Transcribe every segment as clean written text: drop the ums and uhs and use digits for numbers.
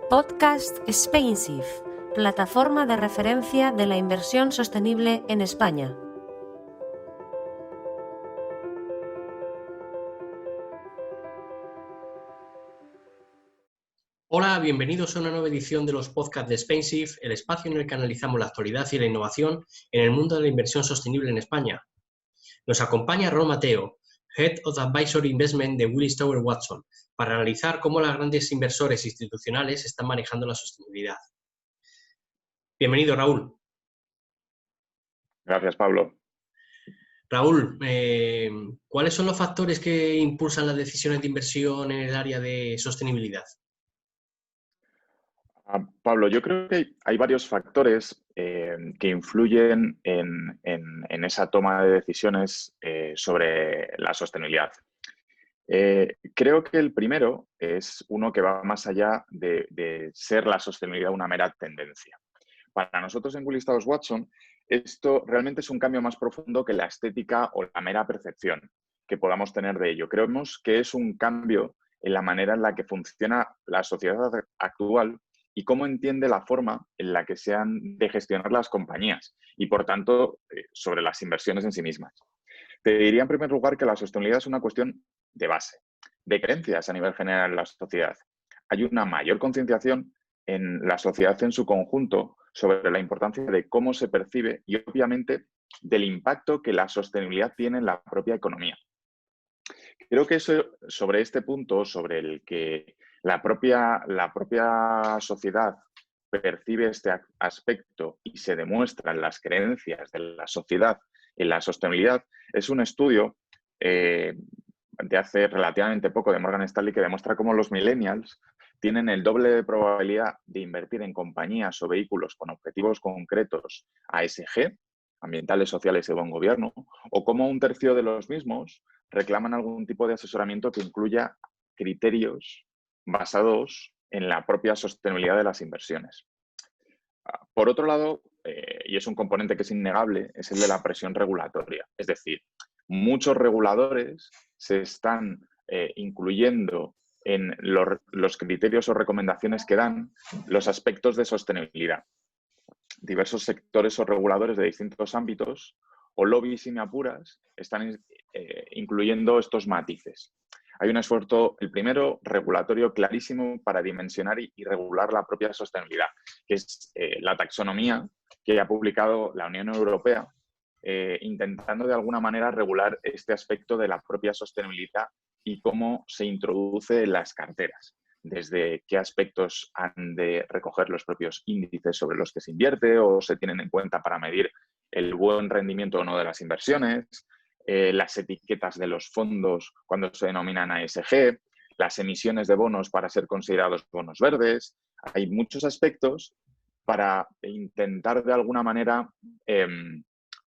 Podcast Spainsafe, plataforma de referencia de la inversión sostenible en España. Hola, bienvenidos a una nueva edición de los podcasts de Spainsafe, el espacio en el que analizamos la actualidad y la innovación en el mundo de la inversión sostenible en España. Nos acompaña Raúl Mateo, Head of Advisory Investment de Willis Towers Watson, para analizar cómo los grandes inversores institucionales están manejando la sostenibilidad. Bienvenido, Raúl. Gracias, Pablo. Raúl, ¿cuáles son los factores que impulsan las decisiones de inversión en el área de sostenibilidad? Pablo, yo creo que hay varios factores que influyen en esa toma de decisiones sobre la sostenibilidad. Creo que el primero es uno que va más allá de ser la sostenibilidad una mera tendencia. Para nosotros en Willis Towers Watson, esto realmente es un cambio más profundo que la estética o la mera percepción que podamos tener de ello. Creemos que es un cambio en la manera en la que funciona la sociedad actual y cómo entiende la forma en la que se han de gestionar las compañías y, por tanto, sobre las inversiones en sí mismas. Te diría, en primer lugar, que la sostenibilidad es una cuestión de base, de creencias a nivel general en la sociedad. Hay una mayor concienciación en la sociedad en su conjunto sobre la importancia de cómo se percibe y, obviamente, del impacto que la sostenibilidad tiene en la propia economía. Creo que sobre este punto, sobre el que la propia sociedad percibe este aspecto y se demuestran las creencias de la sociedad en la sostenibilidad, es un estudio de hace relativamente poco de Morgan Stanley que demuestra cómo los millennials tienen el doble de probabilidad de invertir en compañías o vehículos con objetivos concretos ASG, ambientales, sociales y buen gobierno, o cómo un tercio de los mismos reclaman algún tipo de asesoramiento que incluya criterios basados en la propia sostenibilidad de las inversiones. Por otro lado, y es un componente que es innegable, es el de la presión regulatoria. Es decir, muchos reguladores se están incluyendo en los criterios o recomendaciones que dan los aspectos de sostenibilidad. Diversos sectores o reguladores de distintos ámbitos o lobbies, si me apuras, están incluyendo estos matices. Hay un esfuerzo, el primero, regulatorio clarísimo para dimensionar y regular la propia sostenibilidad, que es la taxonomía que ha publicado la Unión Europea, intentando de alguna manera regular este aspecto de la propia sostenibilidad y cómo se introduce en las carteras. Desde qué aspectos han de recoger los propios índices sobre los que se invierte o se tienen en cuenta para medir el buen rendimiento o no de las inversiones, las etiquetas de los fondos cuando se denominan ASG, las emisiones de bonos para ser considerados bonos verdes. Hay muchos aspectos para intentar de alguna manera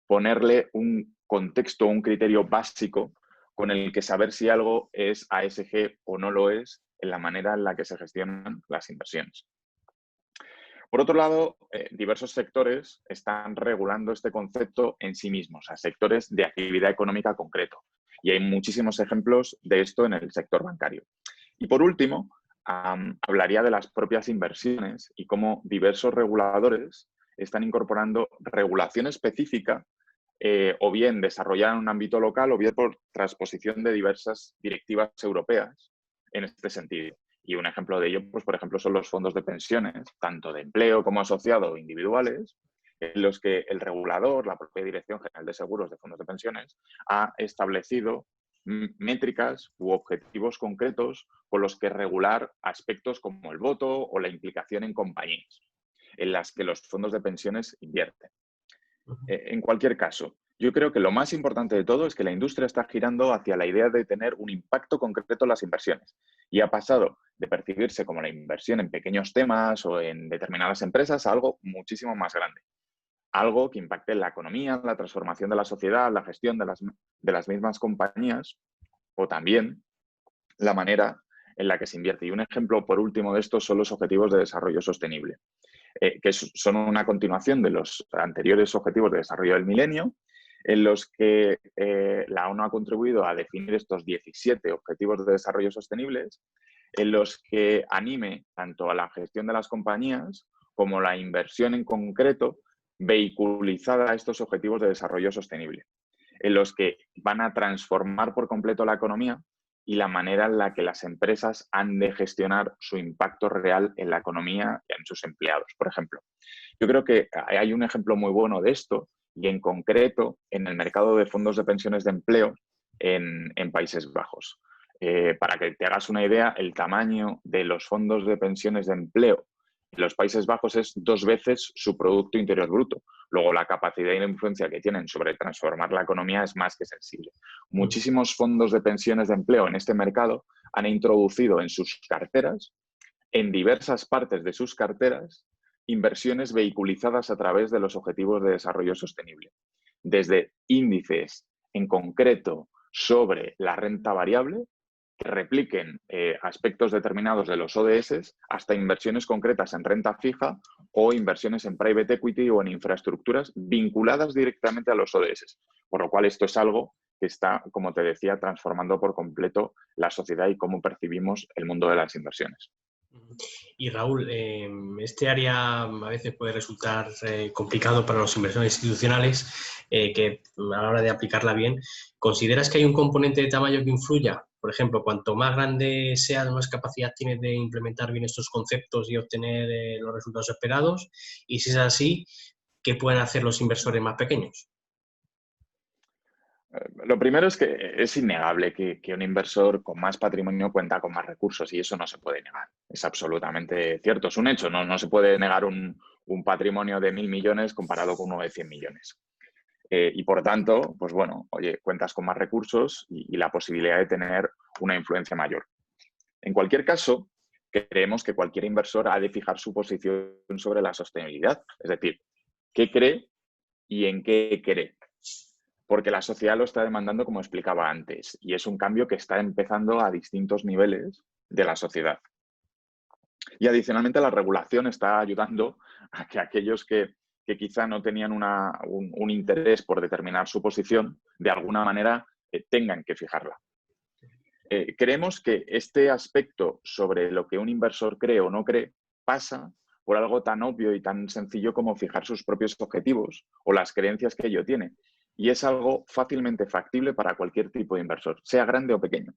ponerle un contexto, un criterio básico con el que saber si algo es ASG o no lo es en la manera en la que se gestionan las inversiones. Por otro lado, diversos sectores están regulando este concepto en sí mismos, a sectores de actividad económica concreto. Y hay muchísimos ejemplos de esto en el sector bancario. Y por último, hablaría de las propias inversiones y cómo diversos reguladores están incorporando regulación específica o bien desarrollada en un ámbito local o bien por transposición de diversas directivas europeas en este sentido. Y un ejemplo de ello, pues, por ejemplo, son los fondos de pensiones, tanto de empleo como asociado o individuales, en los que el regulador, la propia Dirección General de Seguros de Fondos de Pensiones, ha establecido métricas u objetivos concretos con los que regular aspectos como el voto o la implicación en compañías en las que los fondos de pensiones invierten. En cualquier caso, yo creo que lo más importante de todo es que la industria está girando hacia la idea de tener un impacto concreto en las inversiones y ha pasado de percibirse como la inversión en pequeños temas o en determinadas empresas a algo muchísimo más grande. Algo que impacte en la economía, la transformación de la sociedad, la gestión de las mismas compañías o también la manera en la que se invierte. Y un ejemplo, por último, de esto son los Objetivos de Desarrollo Sostenible, que son una continuación de los anteriores Objetivos de Desarrollo del Milenio, en los que la ONU ha contribuido a definir estos 17 Objetivos de Desarrollo Sostenibles, en los que anime tanto a la gestión de las compañías como la inversión en concreto vehiculizada a estos objetivos de desarrollo sostenible, en los que van a transformar por completo la economía y la manera en la que las empresas han de gestionar su impacto real en la economía y en sus empleados, por ejemplo. Yo creo que hay un ejemplo muy bueno de esto y en concreto en el mercado de fondos de pensiones de empleo en Países Bajos. Para que te hagas una idea, el tamaño de los fondos de pensiones de empleo en los Países Bajos es 2 veces su Producto Interior Bruto. Luego, la capacidad y la influencia que tienen sobre transformar la economía es más que sensible. Muchísimos fondos de pensiones de empleo en este mercado han introducido en sus carteras, en diversas partes de sus carteras, inversiones vehiculizadas a través de los Objetivos de Desarrollo Sostenible. Desde índices en concreto sobre la renta variable, que repliquen aspectos determinados de los ODS, hasta inversiones concretas en renta fija o inversiones en private equity o en infraestructuras vinculadas directamente a los ODS. Por lo cual esto es algo que está, como te decía, transformando por completo la sociedad y cómo percibimos el mundo de las inversiones. Y Raúl, este área a veces puede resultar complicado para los inversores institucionales que a la hora de aplicarla bien. ¿Consideras que hay un componente de tamaño que influya? Por ejemplo, cuanto más grande sea, más capacidad tienes de implementar bien estos conceptos y obtener los resultados esperados. Y si es así, ¿qué pueden hacer los inversores más pequeños? Lo primero es que es innegable que un inversor con más patrimonio cuenta con más recursos y eso no se puede negar. Es absolutamente cierto, es un hecho. No se puede negar un patrimonio de 1.000 millones comparado con uno de 100 millones. Y por tanto, pues bueno, oye, cuentas con más recursos y la posibilidad de tener una influencia mayor. En cualquier caso, creemos que cualquier inversor ha de fijar su posición sobre la sostenibilidad. Es decir, qué cree y en qué cree. Porque la sociedad lo está demandando, como explicaba antes, y es un cambio que está empezando a distintos niveles de la sociedad. Y adicionalmente la regulación está ayudando a que aquellos que quizá no tenían un interés por determinar su posición, de alguna manera tengan que fijarla. Creemos que este aspecto sobre lo que un inversor cree o no cree pasa por algo tan obvio y tan sencillo como fijar sus propios objetivos o las creencias que ello tiene. Y es algo fácilmente factible para cualquier tipo de inversor, sea grande o pequeño.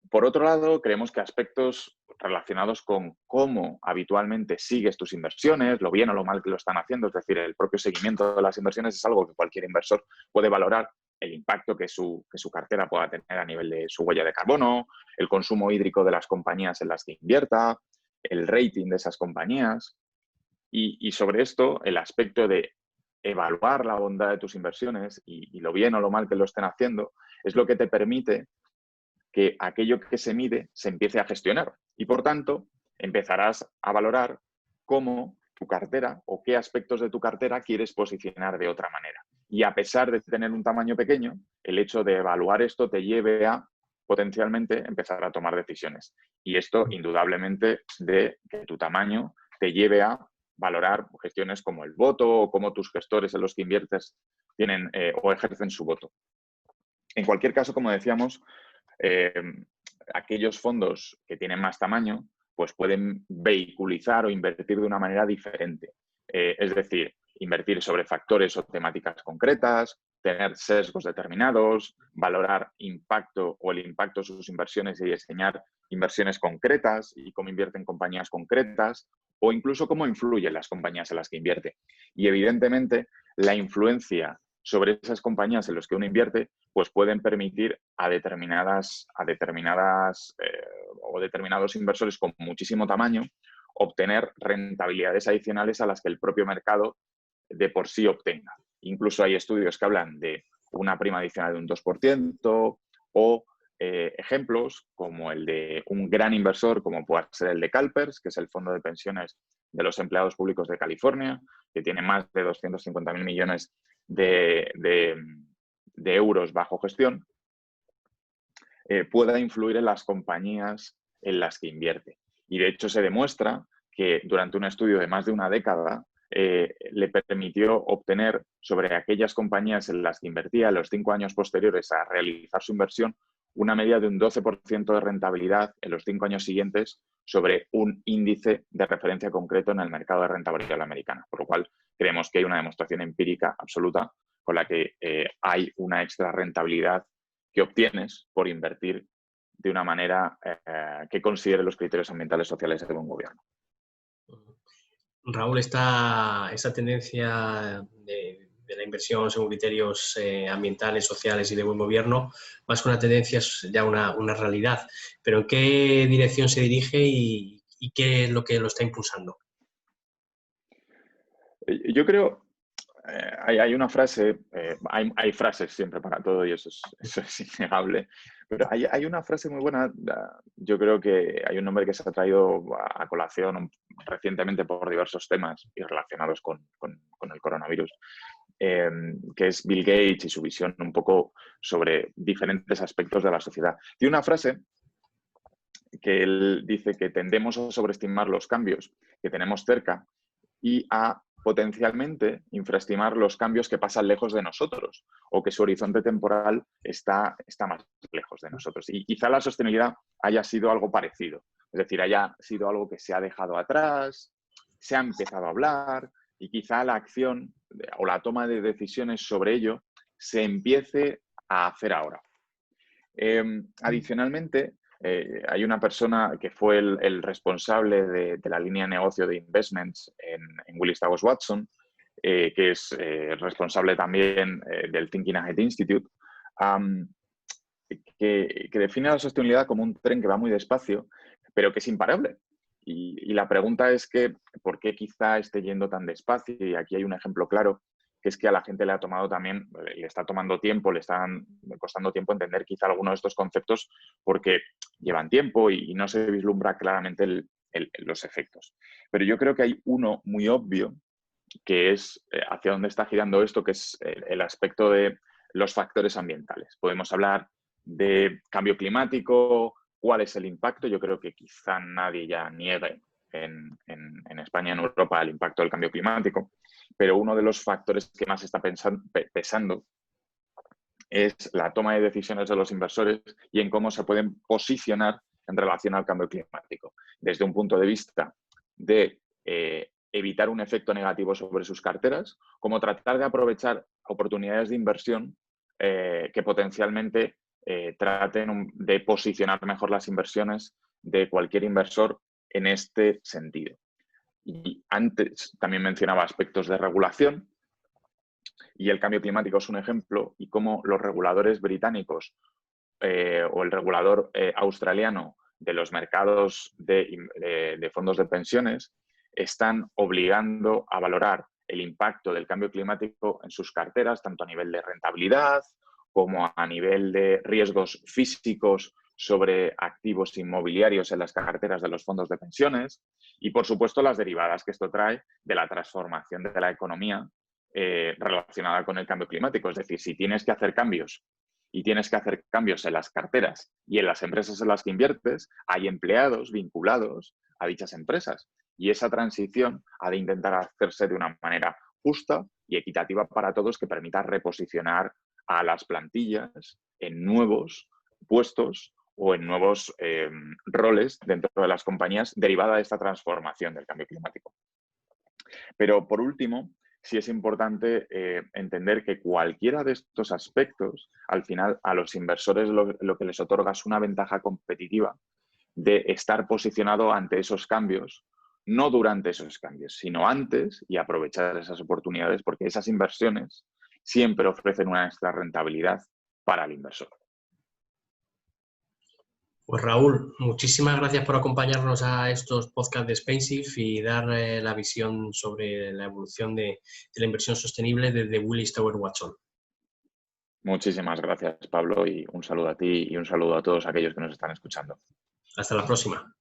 Por otro lado, creemos que aspectos relacionados con cómo habitualmente sigues tus inversiones, lo bien o lo mal que lo están haciendo, es decir, el propio seguimiento de las inversiones es algo que cualquier inversor puede valorar, el impacto que su cartera pueda tener a nivel de su huella de carbono, el consumo hídrico de las compañías en las que invierta, el rating de esas compañías. Y sobre esto, el aspecto de evaluar la bondad de tus inversiones y lo bien o lo mal que lo estén haciendo, es lo que te permite que aquello que se mide se empiece a gestionar. Y por tanto, empezarás a valorar cómo tu cartera o qué aspectos de tu cartera quieres posicionar de otra manera. Y a pesar de tener un tamaño pequeño, el hecho de evaluar esto te lleve a potencialmente empezar a tomar decisiones. Y esto, indudablemente, de que tu tamaño te lleve a valorar gestiones como el voto o cómo tus gestores en los que inviertes tienen o ejercen su voto. En cualquier caso, como decíamos, aquellos fondos que tienen más tamaño pues pueden vehiculizar o invertir de una manera diferente. Es decir, invertir sobre factores o temáticas concretas, tener sesgos determinados, valorar impacto o el impacto de sus inversiones y diseñar inversiones concretas y cómo invierten compañías concretas o incluso cómo influyen las compañías en las que invierte. Y evidentemente la influencia sobre esas compañías en las que uno invierte, pues pueden permitir a determinados inversores con muchísimo tamaño obtener rentabilidades adicionales a las que el propio mercado de por sí obtenga. Incluso hay estudios que hablan de una prima adicional de un 2% o ejemplos como el de un gran inversor como puede ser el de CalPERS, que es el fondo de pensiones de los empleados públicos de California, que tiene más de 250.000 millones de euros bajo gestión, pueda influir en las compañías en las que invierte. Y de hecho se demuestra que durante un estudio de más de una década le permitió obtener sobre aquellas compañías en las que invertía en los 5 años posteriores a realizar su inversión una media de un 12% de rentabilidad en los 5 años siguientes sobre un índice de referencia concreto en el mercado de renta variable americana. Por lo cual, creemos que hay una demostración empírica absoluta con la que hay una extra rentabilidad que obtienes por invertir de una manera que considere los criterios ambientales sociales de buen gobierno. Raúl, esta tendencia de la inversión según criterios ambientales, sociales y de buen gobierno, más que una tendencia es ya una realidad. Pero ¿en qué dirección se dirige y qué es lo que lo está impulsando? Yo creo, hay una frase, hay frases siempre para todo y eso es innegable, pero hay una frase muy buena, yo creo que hay un nombre que se ha traído a colación recientemente por diversos temas y relacionados con el coronavirus, que es Bill Gates y su visión un poco sobre diferentes aspectos de la sociedad. Tiene una frase que él dice que tendemos a sobreestimar los cambios que tenemos cerca y a potencialmente infraestimar los cambios que pasan lejos de nosotros o que su horizonte temporal está más lejos de nosotros. Y quizá la sostenibilidad haya sido algo parecido, es decir, haya sido algo que se ha dejado atrás, se ha empezado a hablar y quizá la acción o la toma de decisiones sobre ello se empiece a hacer ahora. Adicionalmente, hay una persona que fue el responsable de la línea de negocio de investments en Willis Towers Watson, que es responsable también del Thinking Ahead Institute, que define la sostenibilidad como un tren que va muy despacio, pero que es imparable. Y la pregunta es que, ¿por qué quizá esté yendo tan despacio? Y aquí hay un ejemplo claro, que es que a la gente le ha tomado también, le está tomando tiempo, le están costando tiempo entender quizá algunos de estos conceptos porque llevan tiempo y no se vislumbra claramente los efectos. Pero yo creo que hay uno muy obvio, que es hacia dónde está girando esto, que es el aspecto de los factores ambientales. Podemos hablar de cambio climático, cuál es el impacto. Yo creo que quizá nadie ya niegue en España y en Europa el impacto del cambio climático, pero uno de los factores que más está pesando es la toma de decisiones de los inversores y en cómo se pueden posicionar en relación al cambio climático. Desde un punto de vista de evitar un efecto negativo sobre sus carteras, como tratar de aprovechar oportunidades de inversión que potencialmente traten de posicionar mejor las inversiones de cualquier inversor en este sentido. Y antes también mencionaba aspectos de regulación y el cambio climático es un ejemplo y cómo los reguladores británicos o el regulador australiano de los mercados de fondos de pensiones están obligando a valorar el impacto del cambio climático en sus carteras, tanto a nivel de rentabilidad como a nivel de riesgos físicos sobre activos inmobiliarios en las carteras de los fondos de pensiones y, por supuesto, las derivadas que esto trae de la transformación de la economía relacionada con el cambio climático. Es decir, si tienes que hacer cambios y tienes que hacer cambios en las carteras y en las empresas en las que inviertes, hay empleados vinculados a dichas empresas. Y esa transición ha de intentar hacerse de una manera justa y equitativa para todos que permita reposicionar a las plantillas en nuevos puestos o en nuevos roles dentro de las compañías derivada de esta transformación del cambio climático. Pero, por último, sí es importante entender que cualquiera de estos aspectos, al final, a los inversores lo que les otorga es una ventaja competitiva de estar posicionado ante esos cambios, no durante esos cambios, sino antes y aprovechar esas oportunidades porque esas inversiones siempre ofrecen una extra rentabilidad para el inversor. Pues Raúl, muchísimas gracias por acompañarnos a estos podcasts de SpainShift y dar la visión sobre la evolución de la inversión sostenible desde Willis Towers Watson. Muchísimas gracias, Pablo, y un saludo a ti y un saludo a todos aquellos que nos están escuchando. Hasta la próxima.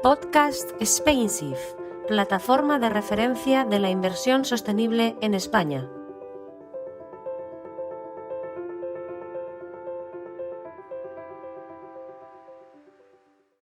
Podcast SpainShift, plataforma de referencia de la inversión sostenible en España.